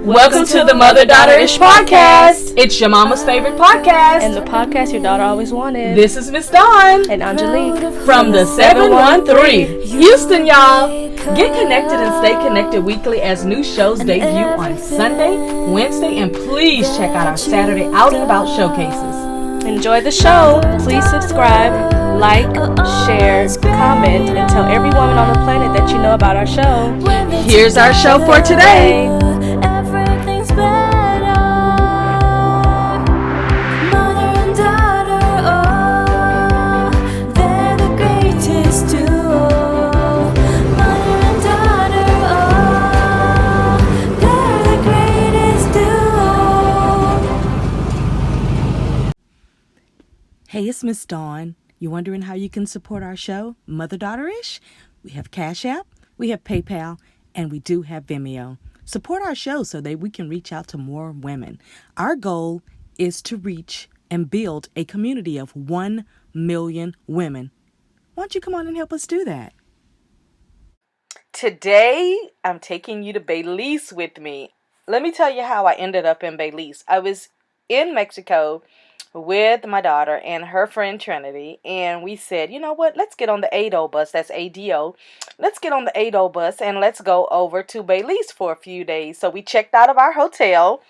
Welcome to the Mother-Daughter-ish podcast. It's your mama's favorite podcast. And the podcast your daughter always wanted. This is Miss Dawn. And Aungelique. From the 713. Houston, y'all. Get connected and stay connected weekly as new shows debut on Sunday, Wednesday, and please check out our Saturday Out and About showcases. Enjoy the show. Please subscribe, like, share, comment, and tell every woman on the planet that you know about our show. Here's our show for today. Hey, it's Miss Dawn. You wondering how you can support our show, Mother-Daughter-ish? We have CashApp, we have PayPal, and we do have Vimeo. Support our show so that we can reach out to more women. Our goal is to reach and build a community of 1 million women. Why don't you come on and help us do that? Today, I'm taking you to Belize with me. Let me tell you how I ended up in Belize. I was in Mexico with my daughter and her friend Trinity, and we said, you know what, let's get on the ADO bus. That's ADO. Let's get on the ADO bus and let's go over to Belize for a few days. So we checked out of our hotel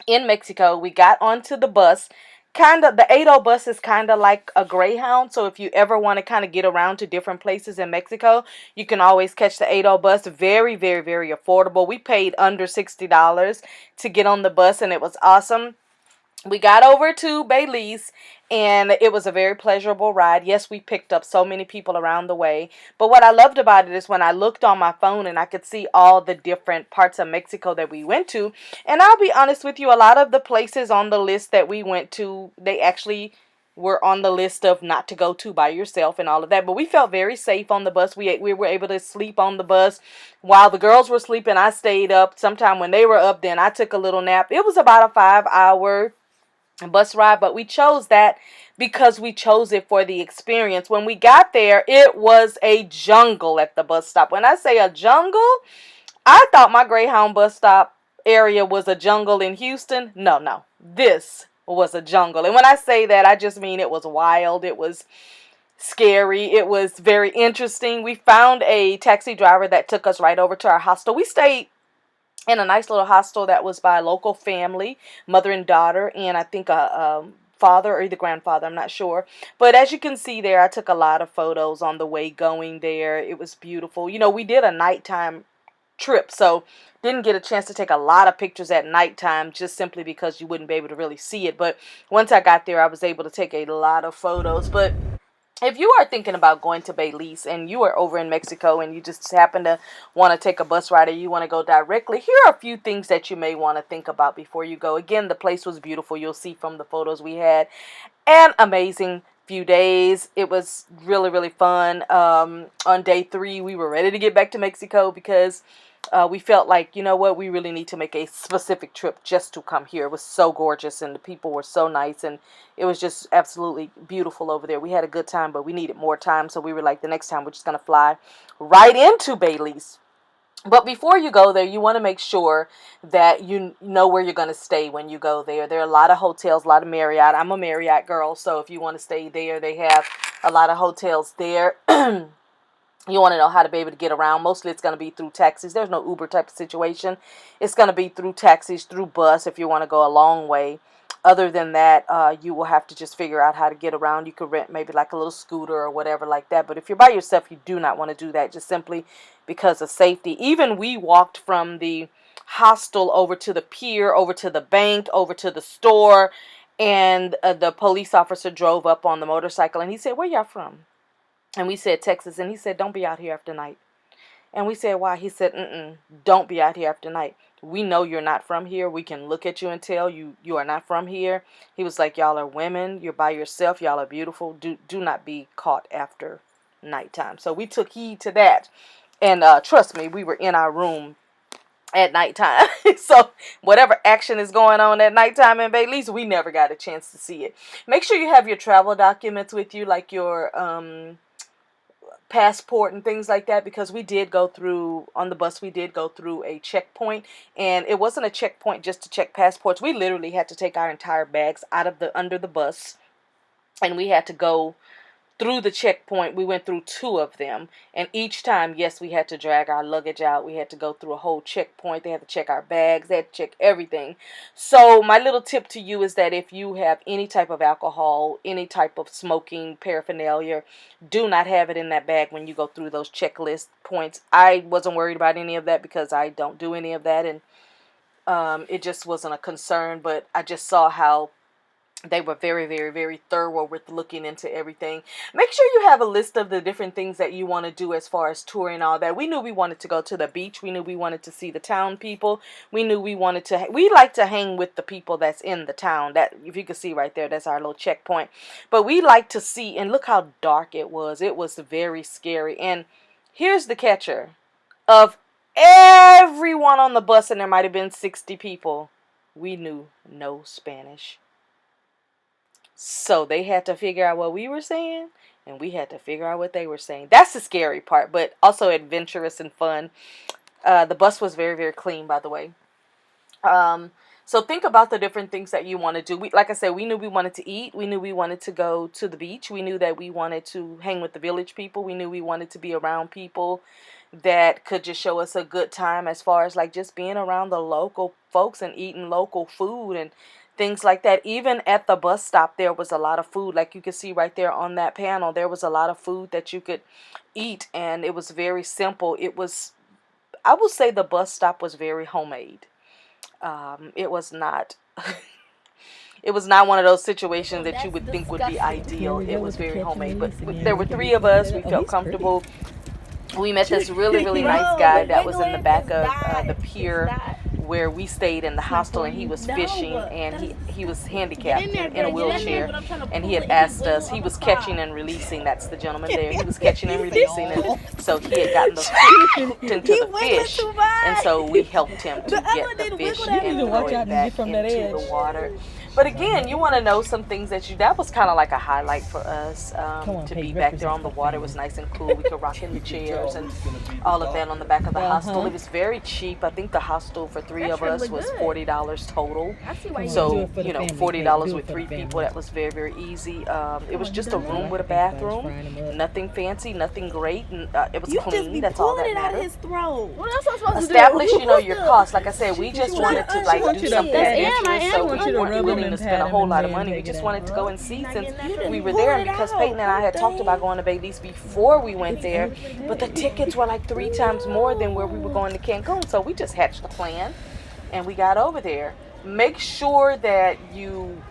in Mexico. We got onto the bus. The ADO bus is kind of like a Greyhound. So if you ever want to kind of get around to different places in Mexico, you can always catch the ADO bus. Very, very, very affordable. We paid under $60 to get on the bus, and it was awesome. We got over to Belize, and it was a very pleasurable ride. Yes, we picked up so many people around the way. But what I loved about it is when I looked on my phone and I could see all the different parts of Mexico that we went to. And I'll be honest with you, a lot of the places on the list that we went to, they actually were on the list of not to go to by yourself and all of that. But we felt very safe on the bus. We were able to sleep on the bus. While the girls were sleeping, I stayed up. Sometime when they were up, then I took a little nap. It was about a 5-hour bus ride, but we chose that because we chose it for the experience. When we got there, it was a jungle at the bus stop. When I say a jungle, I thought my Greyhound bus stop area was a jungle in Houston. No, this was a jungle. And when I say that, I just mean it was wild. It was scary. It was very interesting. We found a taxi driver that took us right over to our hostel. We stayed in a nice little hostel that was by a local family, mother and daughter, and I think a father or either grandfather, I'm not sure. But as you can see there, I took a lot of photos on the way going there. It was beautiful. You know, we did a nighttime trip, so didn't get a chance to take a lot of pictures at nighttime just simply because you wouldn't be able to really see it. But once I got there, I was able to take a lot of photos. But if you are thinking about going to Belize and you are over in Mexico and you just happen to want to take a bus ride or you want to go directly, here are a few things that you may want to think about before you go. Again, the place was beautiful. You'll see from the photos we had. An amazing few days. It was really, really fun. On day 3, we were ready to get back to Mexico because we felt like, you know what, we really need to make a specific trip just to come here. It was so gorgeous and the people were so nice and it was just absolutely beautiful over there. We had a good time, but we needed more time. So we were like, the next time we're just going to fly right into Belize. But before you go there, you want to make sure that you know where you're going to stay when you go there. There are a lot of hotels, a lot of Marriott. I'm a Marriott girl, so if you want to stay there, they have a lot of hotels there. You want to know how to be able to get around. Mostly it's going to be through taxis. There's no Uber type of situation. It's going to be through taxis, through bus if you want to go a long way. Other than that, you will have to just figure out how to get around. You could rent maybe like a little scooter or whatever like that. But if you're by yourself, you do not want to do that just simply because of safety. Even we walked from the hostel over to the pier, over to the bank, over to the store. And the police officer drove up on the motorcycle and he said, "Where y'all from?" And we said, "Texas." And he said, "Don't be out here after night." And we said, "Why?" He said, "Don't be out here after night. We know you're not from here. We can look at you and tell you are not from here." He was like, "Y'all are women. You're by yourself. Y'all are beautiful. Do not be caught after nighttime." So we took heed to that. And trust me, we were in our room at nighttime. So whatever action is going on at nighttime in Belize, we never got a chance to see it. Make sure you have your travel documents with you, like your passport and things like that, because we did go through, on the bus, we did go through a checkpoint, and it wasn't a checkpoint just to check passports. We literally had to take our entire bags out of under the bus, and we had to go through the checkpoint. We went through 2 of them, and each time, yes, we had to drag our luggage out. We had to go through a whole checkpoint. They had to check our bags. They had to check everything. So my little tip to you is that if you have any type of alcohol, any type of smoking paraphernalia, do not have it in that bag when you go through those checklist points. I wasn't worried about any of that because I don't do any of that, and it just wasn't a concern, but I just saw how they were very, very, very thorough with looking into everything. Make sure you have a list of the different things that you want to do as far as touring and all that. We knew we wanted to go to the beach. We knew we wanted to see the town people. We knew we wanted to, we like to hang with the people that's in the town. That, if you can see right there, that's our little checkpoint. But we like to see, and look how dark it was. It was very scary. And here's the catcher. Of everyone on the bus, and there might have been 60 people, we knew no Spanish. So they had to figure out what we were saying, and we had to figure out what they were saying. That's the scary part, but also adventurous and fun. The bus was very, very clean, by the way. So think about the different things that you want to do. Like I said, we knew we wanted to eat. We knew we wanted to go to the beach. We knew that we wanted to hang with the village people. We knew we wanted to be around people that could just show us a good time, as far as like just being around the local folks and eating local food and things like that. Even at the bus stop, there was a lot of food. Like you can see right there on that panel, there was a lot of food that you could eat, and it was very simple. It was, I will say, the bus stop was very homemade. It was not it was not one of those situations that you would think would be ideal. It was very homemade, but there were 3 of us. We felt comfortable. We met this really, really nice guy that was in the back of the pier where we stayed in the hostel, and he was fishing, and he was handicapped in a wheelchair, and he had asked us, he was catching and releasing, that's the gentleman there, he was catching and releasing, and so he had gotten the fish hooked into the fish, and so we helped him to get the fish and throw it back into the water. But again, you want to know some things that was kind of like a highlight for us, to be back there on the water. It was nice and cool. We could rock in the chairs and all of that on the back of the hostel. It was very cheap. I think the hostel for 3 of us was $40 total. So, you know, $40 with 3 people, that was very, very easy. It was just a room with a bathroom. Nothing fancy, nothing great. And, it was clean. That's all that mattered. Establish, you know, your costs. Like I said, we just wanted to like do something adventurous, so we weren't willing to spend a whole lot of money. We just wanted to go and see, since we were there, and because Paiton and I had talked about going to Belize before we went there, but the tickets were like 3 times more than where we were going to Cancun. So we just hatched a plan, and we got over there. Make sure that you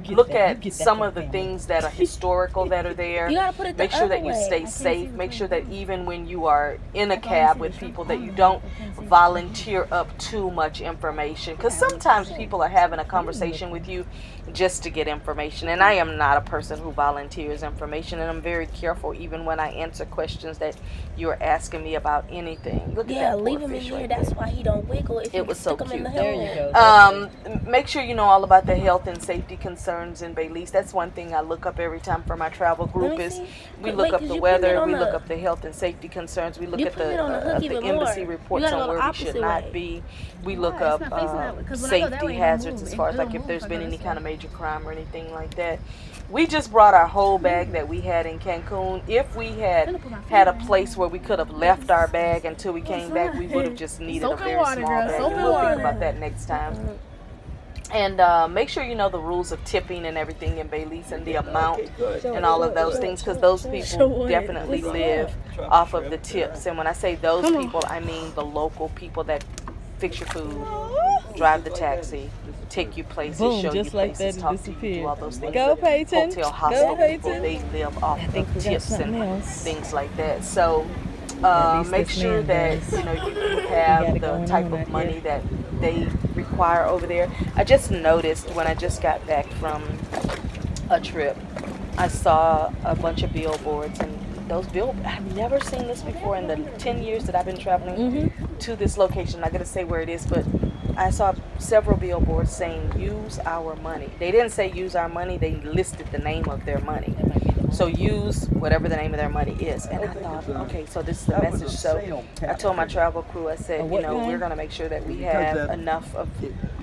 look at some of the things that are historical that are there. Make sure that you stay safe. Make sure that even when you are in a cab with people, that you don't volunteer up too much information, because sometimes people are having a conversation with you just to get information, and I am not a person who volunteers information, and I'm very careful even when I answer questions that you're asking me about anything. Look at that, leave him in here. That's why he don't wiggle. It was so cute. There you go. Make sure you know all about the health and safety concerns in Belize. That's one thing I look up every time for my travel group. Is we look up the weather, we look up the health and safety concerns, we look at the embassy reports on where we should not be. We look up safety hazards, as far as like if there's been any kind of major crime or anything like that. We just brought our whole bag that we had in Cancun. If we had had a place where we could have left our bag until we came back, we would have just needed a very small bag. And we'll think about that next time. And make sure you know the rules of tipping and everything in Belize, and the amount and all of those things, because those people definitely live off of the tips. And when I say those people, I mean the local people that fix your food, drive the taxi, take you places, show you places, talk to you, do all those things. Go, Paiton. Hotel, hostel people, they live off of tips and things like that. So make sure that you know you have the type of money that they require over there. I just noticed when I just got back from a trip, I saw a bunch of billboards, and those I've never seen this before in the 10 years that I've been traveling to this location. I'm not gonna say where it is, but I saw several billboards saying use our money. They didn't say use our money, they listed the name of their money. So use whatever the name of their money is. And I thought, okay, so this is the message. So I told my travel crew, I said, we're going to make sure that we have enough of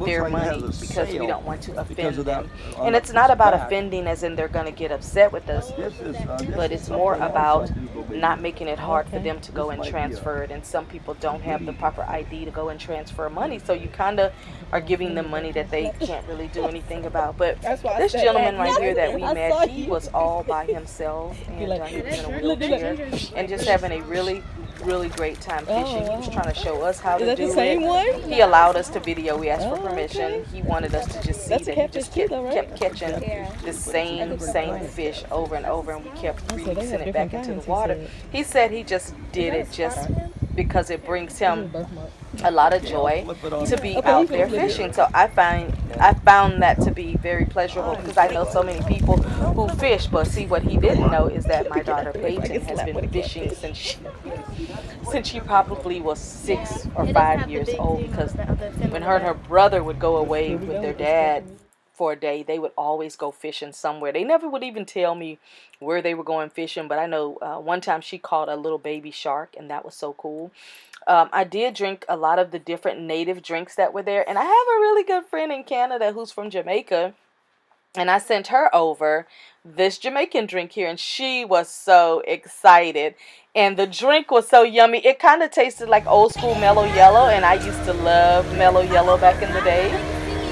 their money because we don't want to offend them. And it's not about offending as in they're going to get upset with us, but it's more about not making it hard for them to go and transfer it. And some people don't have the proper ID to go and transfer money, so you kind of are giving them money that they can't really do anything about. But this gentleman right here that we met, he was all by himself, and he was in a wheelchair and just having a really great time fishing. He was trying to show us how to do it. He allowed us to video. We asked for permission. He wanted us to just see that he just kept catching the same fish over and over, and we kept releasing it back into the water. He said he just did it just because it brings him a lot of joy to be out there fishing. So I found that to be very pleasurable because I know so many people who fish, but see, what he didn't know is that my daughter Paiton has been fishing since she probably was 6 or 5 years old, because when her and her brother would go away with their dad for a day, they would always go fishing somewhere. They never would even tell me where they were going fishing, but I know one time she caught a little baby shark, and that was so cool. I did drink a lot of the different native drinks that were there, and I have a really good friend in Canada who's from Jamaica, and I sent her over this Jamaican drink here, and she was so excited. And the drink was so yummy. It kind of tasted like old school Mellow Yellow, and I used to love Mellow Yellow back in the day.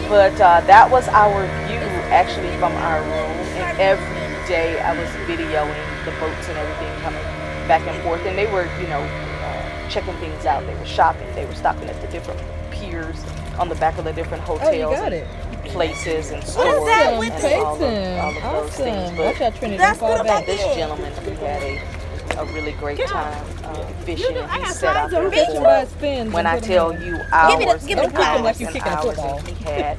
But that was our view, actually, from our room. And every day I was videoing the boats and everything coming back and forth. And they were, checking things out. They were shopping. They were stopping at the different piers on the back of the different hotels and places and stores and all of those things. But this gentleman, he had a really great time fishing, and he set out there for, when I tell you, hours and hours and hours, and he had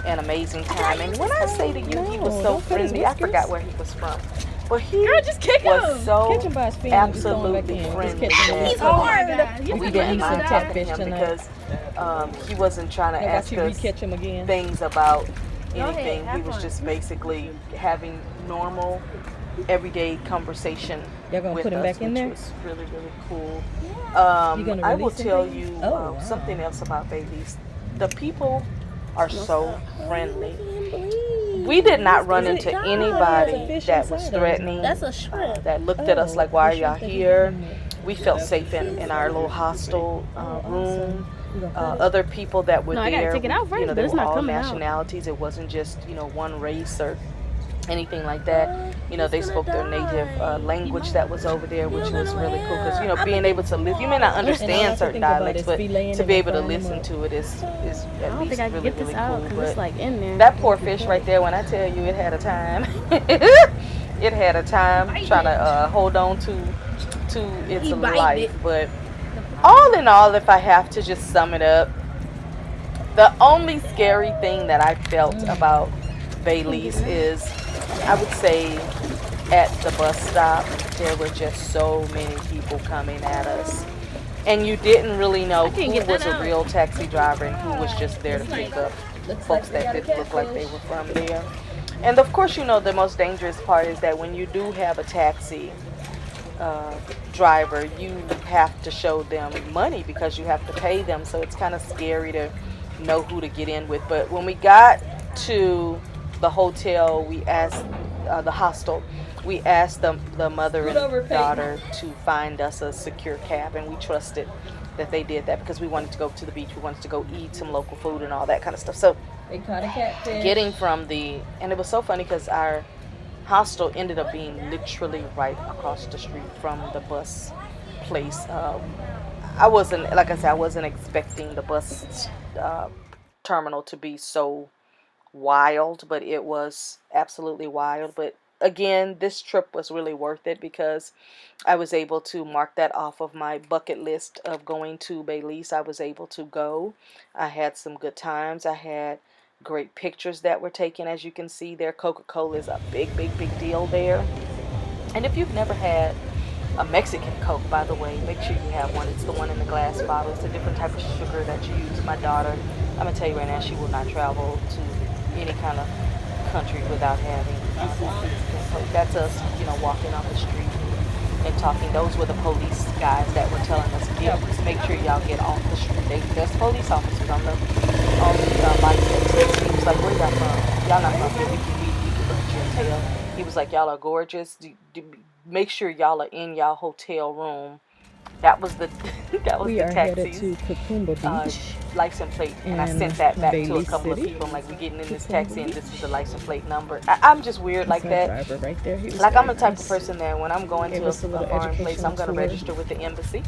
an amazing time. And when I say to you, he was so friendly. I forgot where he was from, but he was so absolutely friendly. He's hard. We didn't mind talking to him because he wasn't trying to ask us things about anything. He was just basically having normal, everyday conversation with us, which was really, really cool. I will tell you something else about Belize. The people are so friendly. We did not run into anybody that was threatening, that looked at us like, why are y'all here? We felt safe in our little hostel room. Other people that were there, they were all nationalities. It wasn't just, one race or anything like that. They spoke their native language that was over there, which was really cool because, being able to live, you may not understand certain dialects, but to be able to listen to it is at least really, really cool. But that poor fish right there, when I tell you it had a time, it had a time trying to hold on to its life. But all in all, if I have to just sum it up, the only scary thing that I felt about Belize is, I would say, at the bus stop, there were just so many people coming at us. And you didn't really know who was a real taxi driver and who was just there to pick up folks that didn't look like they were from there. And of course, the most dangerous part is that when you do have a taxi driver, you have to show them money because you have to pay them. So it's kind of scary to know who to get in with. But when we got to the hotel, we asked the hostel, we asked the mother and daughter to find us a secure cab, and we trusted that they did that because we wanted to go to the beach, we wanted to go eat some local food and all that kind of stuff. So getting from and it was so funny because our hostel ended up being literally right across the street from the bus place. I wasn't expecting the bus terminal to be so wild, but it was absolutely wild. But again, this trip was really worth it because I was able to mark that off of my bucket list of going to Belize. I was able to go. I had some good times. I had great pictures that were taken. As you can see there, Coca-Cola is a big deal there. And if you've never had a Mexican Coke, by the way, make sure you have one. It's the one in the glass bottle. It's a different type of sugar that you use. My daughter, I'm going to tell you right now, she will not travel to any kind of country without having That's us, walking on the street and talking. Those were the police guys that were telling us, make sure y'all get off the street. There's police officers on the bicycles. He was like, where y'all from? Y'all not from here. We can look at your tail. He was like, y'all are gorgeous. Make sure y'all are in y'all hotel room. That was the that was We the are headed taxi to Kakumba Beach license plate, and I in sent that back to a Belize couple of City. people. I'm like, we getting in this Kakumba taxi, and Beach. this is the license plate number. I'm just weird like That's our that. driver right there. He was Like, I'm very the type of nice. person that when I'm going Gave to us a a little foreign place, educational I'm going to tour. register with the embassy.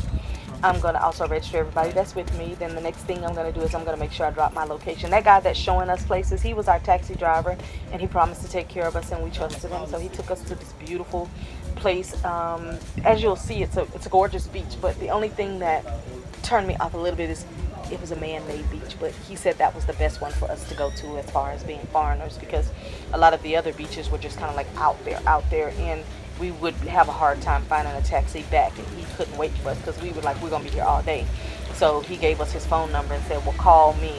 I'm going to also register everybody that's with me. Then the next thing I'm going to do is I'm going to make sure I drop my location. That guy that's showing us places, he was our taxi driver, and he promised to take care of us, and we trusted him. So he took us to this beautiful place. As you'll see, it's a gorgeous beach, but the only thing that turned me off a little bit is it was a man-made beach, but he said that was the best one for us to go to as far as being foreigners, because a lot of the other beaches were just kind of like out there, and we would have a hard time finding a taxi back, and he couldn't wait for us because we were like, we're gonna be here all day. So he gave us his phone number and said, well, call me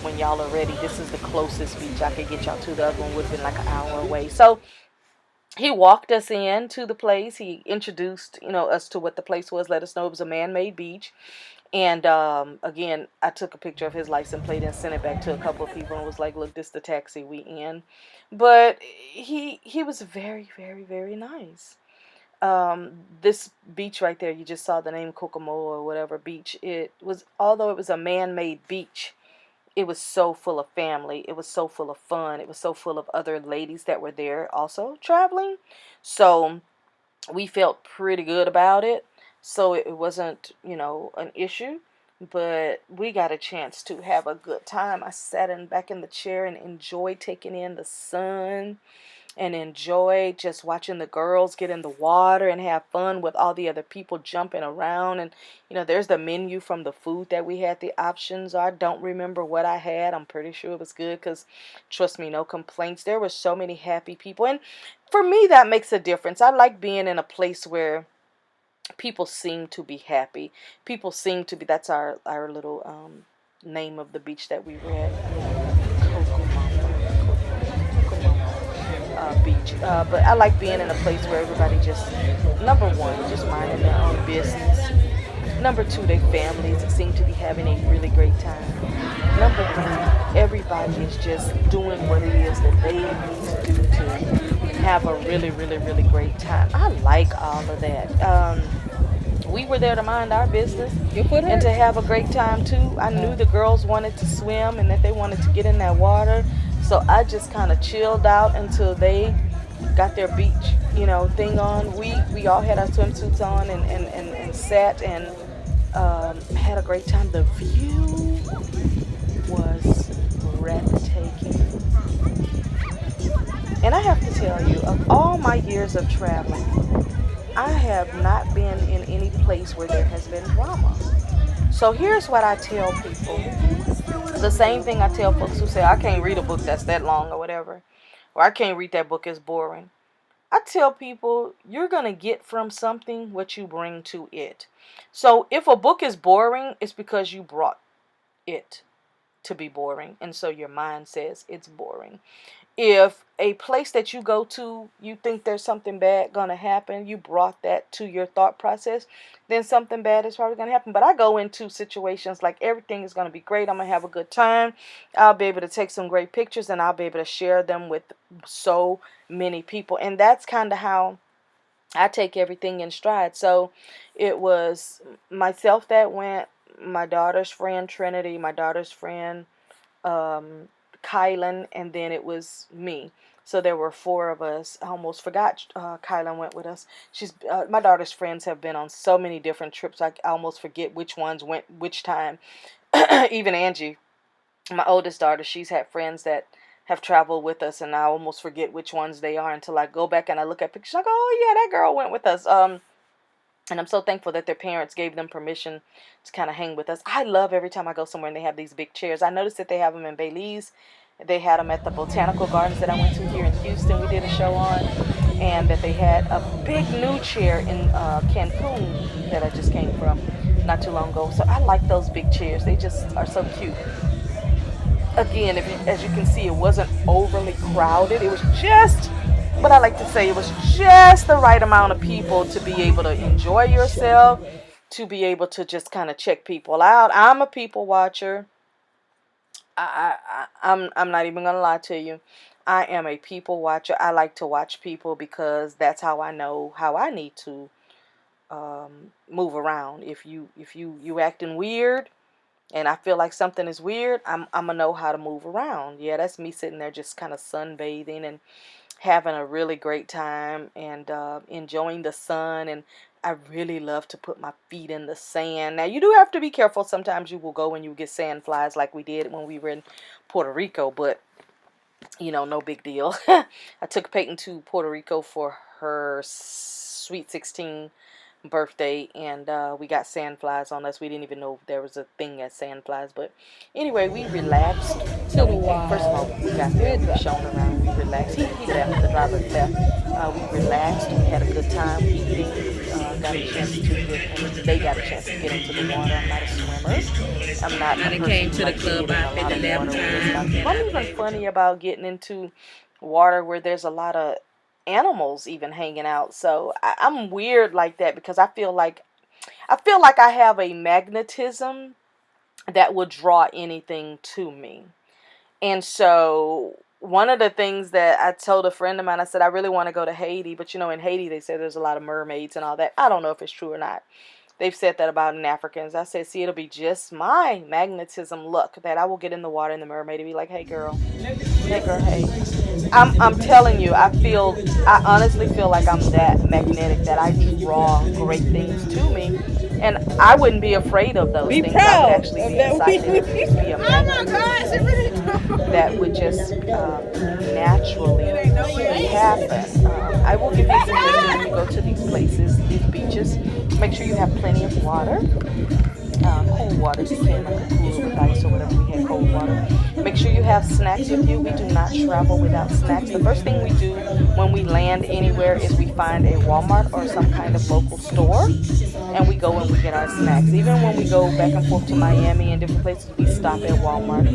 when y'all are ready. This is the closest beach I could get y'all to. The other one would have been like an hour away. So he walked us in to the place. He introduced, us to what the place was, let us know it was a man-made beach. And again, I took a picture of his license plate and sent it back to a couple of people and was like, look, this is the taxi we in. But he was very, very, very nice. This beach right there, you just saw the name Kokomo or whatever beach. It was, although it was a man-made beach, it was so full of family. It was so full of fun. It was so full of other ladies that were there also traveling. So we felt pretty good about it. So it wasn't, an issue. But we got a chance to have a good time. I sat back in the chair and enjoyed taking in the sun and enjoy just watching the girls get in the water and have fun with all the other people jumping around. And there's the menu from the food that we had. The options, I don't remember what I had. I'm pretty sure it was good, because trust me, no complaints. There were so many happy people, and for me that makes a difference. I like being in a place where people seem to be happy. People seem to be, that's our little name of the beach that we were at, beach. But I like being in a place where everybody just, number one, just minding their own business. Number two, their families seem to be having a really great time. Number three, everybody is just doing what it is that they need to do to have a really, really, really great time. I like all of that. We were there to mind our business and to have a great time too. I knew the girls wanted to swim and that they wanted to get in that water. So I just kind of chilled out until they got their beach, thing on. We all had our swimsuits on and sat and had a great time. The view was breathtaking. And I have to tell you, of all my years of traveling, I have not been in any place where there has been drama. So here's what I tell people. The same thing I tell folks who say, I can't read a book that's that long or whatever, or I can't read that book, it's boring. I tell people, you're going to get from something what you bring to it. So if a book is boring, it's because you brought it to be boring, and so your mind says it's boring. If a place that you go to, you think there's something bad going to happen, you brought that to your thought process, then something bad is probably going to happen. But I go into situations like everything is going to be great. I'm going to have a good time. I'll be able to take some great pictures, and I'll be able to share them with so many people. And that's kind of how I take everything in stride. So it was myself that went, my daughter's friend Trinity, my daughter's friend Kylan, and then it was me. So there were four of us. I almost forgot Kylan went with us. She's my daughter's friends have been on so many different trips. I almost forget which ones went which time. Even Angie, my oldest daughter, she's had friends that have traveled with us, and I almost forget which ones they are until I go back and I look at pictures. Like, oh yeah, that girl went with us. And I'm so thankful that their parents gave them permission to kind of hang with us. I love every time I go somewhere and they have these big chairs. I noticed that they have them in Belize. They had them at the Botanical Gardens that I went to here in Houston. We did a show on. And that they had a big new chair in Cancun that I just came from not too long ago. So I like those big chairs. They just are so cute. Again, as you can see, it wasn't overly crowded. It was just but I like to say it was just the right amount of people to be able to enjoy yourself, to be able to just kind of check people out. I'm a people watcher. I'm not even gonna lie to you. I am a people watcher. I like to watch people because that's how I know how I need to move around. If you acting weird, and I feel like something is weird, I'm gonna know how to move around. Yeah, that's me sitting there just kind of sunbathing and having a really great time and enjoying the sun. And I really love to put my feet in the sand. Now, you do have to be careful. Sometimes you will go and you get sand flies like we did when we were in Puerto Rico, but no big deal. I took Paiton to Puerto Rico for her sweet 16 birthday, and we got sand flies on us. We didn't even know there was a thing as sand flies, but anyway, we relaxed. No, we came. First of all, we got there, we were shown around, we relaxed. He left, the driver left. We relaxed, we had a good time eating. Got a chance to get, they got a chance to get into the water. I'm not a swimmer. I'm not a person who likes to get in a lot of water. I'm even funny about getting into water where there's a lot of animals even hanging out. So I'm weird like that because I feel like I have a magnetism that will draw anything to me. And so one of the things that I told a friend of mine, I said I really want to go to Haiti, but in Haiti they say there's a lot of mermaids and all that. I don't know if it's true or not. They've said that about in Africans. I said, see, it'll be just my magnetism look that I will get in the water and the mermaid will be like, hey girl, hey. I'm telling you, I honestly feel like I'm that magnetic that I draw great things to me. And I wouldn't be afraid of those things. I would actually be excited. It would just be a magnetism that would just naturally happen. I will give you a suggestion when you go to these places, these beaches. Make sure you have plenty of water. Cold water if you can, like a cooler with ice or whatever. We had cold water. Make sure you have snacks with you. We do not travel without snacks. The first thing we do when we land anywhere is we find a Walmart or some kind of local store, and we go and we get our snacks. Even when we go back and forth to Miami and different places, we stop at Walmart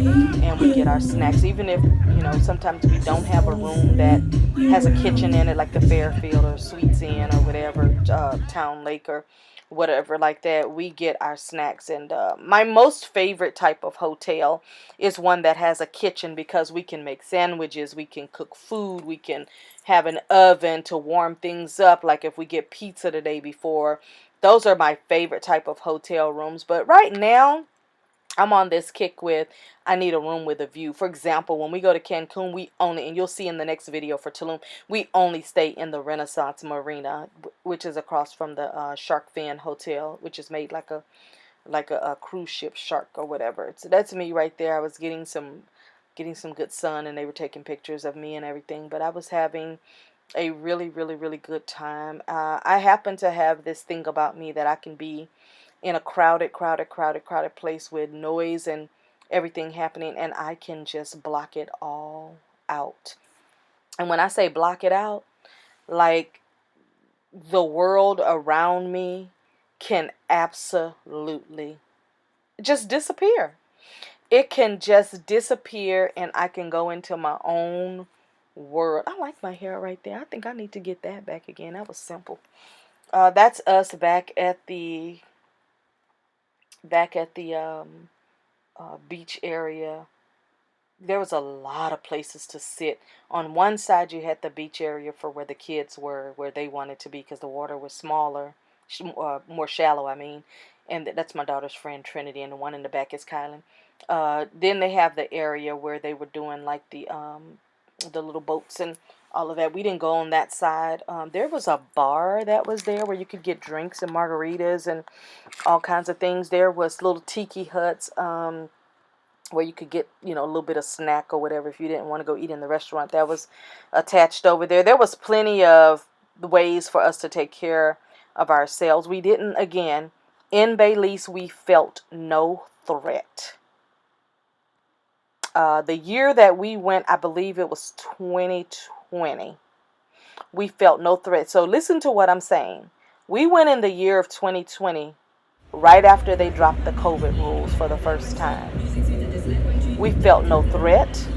and we get our snacks. Even if sometimes we don't have a room that has a kitchen in it, like the Fairfield or Sweets Inn or whatever, Town Lake or whatever like that, we get our snacks. And my most favorite type of hotel is one that has a kitchen because we can make sandwiches, we can cook food, we can have an oven to warm things up, like if we get pizza the day before. Those are my favorite type of hotel rooms. But right now I'm on this kick with I need a room with a view. For example, when we go to Cancun, we only, and you'll see in the next video for Tulum, we only stay in the Renaissance Marina, which is across from the Shark Fin Hotel, which is made like a cruise ship shark or whatever. So that's me right there. I was getting some good sun, and they were taking pictures of me and everything. But I was having a really, really, really good time. I happen to have this thing about me that I can be in a crowded place with noise and everything happening, and I can just block it all out. And when I say block it out, like the world around me can absolutely just disappear. It can just disappear, and I can go into my own world. I like my hair right there. I think I need to get that back again. That was simple. That's us back at the beach area. There was a lot of places to sit. On one side you had the beach area for where the kids were, where they wanted to be, because the water was smaller, more shallow, I mean. And that's my daughter's friend Trinity, and the one in the back is Kylan. Then they have the area where they were doing like the little boats and all of that. We didn't go on that side. There was a bar that was there where you could get drinks and margaritas and all kinds of things. There was little tiki huts where you could get, a little bit of snack or whatever if you didn't want to go eat in the restaurant. That was attached over there. There was plenty of ways for us to take care of ourselves. We didn't, again, in Belize, we felt no threat. The year that we went, I believe it was 2020, we felt no threat. So listen to what I'm saying. We went in the year of 2020 right after they dropped the COVID rules for the first time. We felt no threat.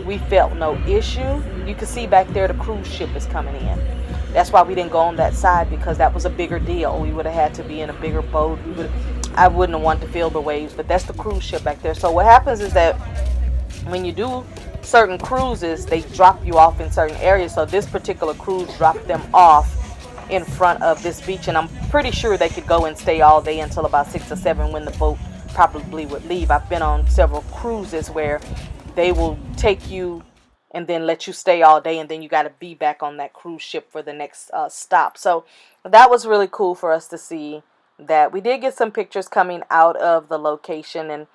We felt no issue. you can see back there the cruise ship is coming in. That's why we didn't go on that side, because that was a bigger deal. We would have had to be in a bigger boat. I wouldn't have wanted to feel the waves, but that's the cruise ship back there. So what happens is that when you do certain cruises, they drop you off in certain areas. So this particular cruise dropped them off in front of this beach, and I'm pretty sure they could go and stay all day until about 6 or 7 when the boat probably would leave. I've been on several cruises where they will take you and then let you stay all day, and then you got to be back on that cruise ship for the next stop. So that was really cool for us to see that. We did get some pictures coming out of the location, and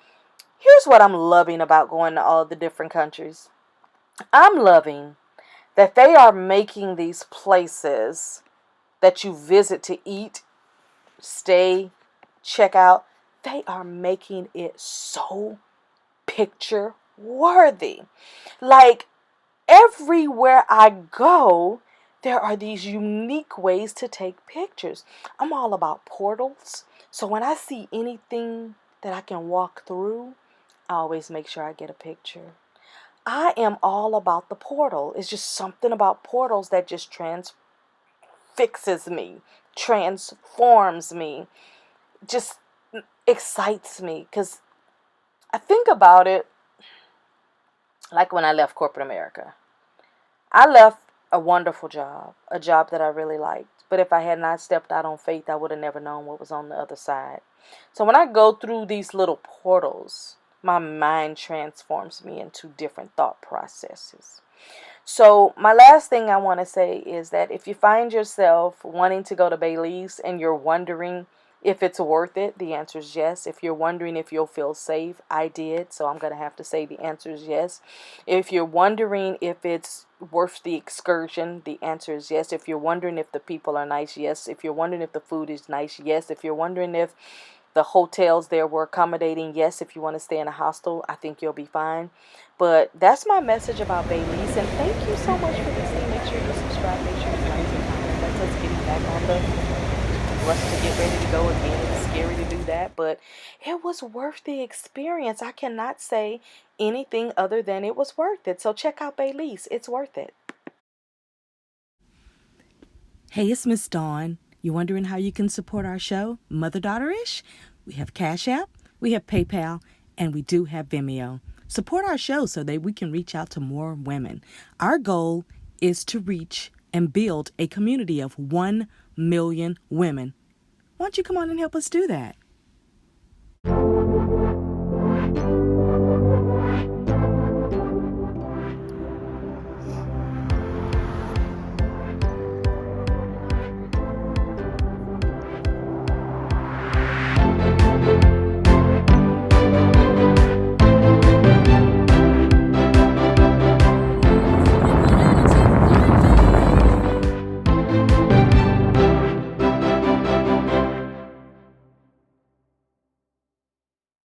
here's what I'm loving about going to all the different countries. I'm loving that they are making these places that you visit to eat, stay, check out. They are making it so picture worthy. Like, everywhere I go, there are these unique ways to take pictures. I'm all about portals. So when I see anything that I can walk through, I always make sure I get a picture. I am all about the portal. It's just something about portals that just transfixes me, transforms me, just excites me. Because I think about it like when I left corporate America. I left a wonderful job, a job that I really liked. But if I had not stepped out on faith, I would have never known what was on the other side. So when I go through these little portals, my mind transforms me into different thought processes. So my last thing I want to say is that if you find yourself wanting to go to Belize and you're wondering if it's worth it, the answer is yes. If you're wondering if you'll feel safe, I did. So I'm going to have to say the answer is yes. If you're wondering if it's worth the excursion, the answer is yes. If you're wondering if the people are nice, yes. If you're wondering if the food is nice, yes. If you're wondering if the hotels there were accommodating, yes. If you want to stay in a hostel, I think you'll be fine. But that's my message about Belize. And thank you so much for listening. Make sure you subscribe. Make sure you like and comment. That's us getting back on the rush to get ready to go again. It's scary to do that, but it was worth the experience. I cannot say anything other than it was worth it. So check out Belize. It's worth it. Hey, it's Miss Dawn. You wondering how you can support our show, Mother Daughter-ish? We have CashApp, we have PayPal, and we do have Vimeo. Support our show so that we can reach out to more women. Our goal is to reach and build a community of 1 million women. Why don't you come on and help us do that?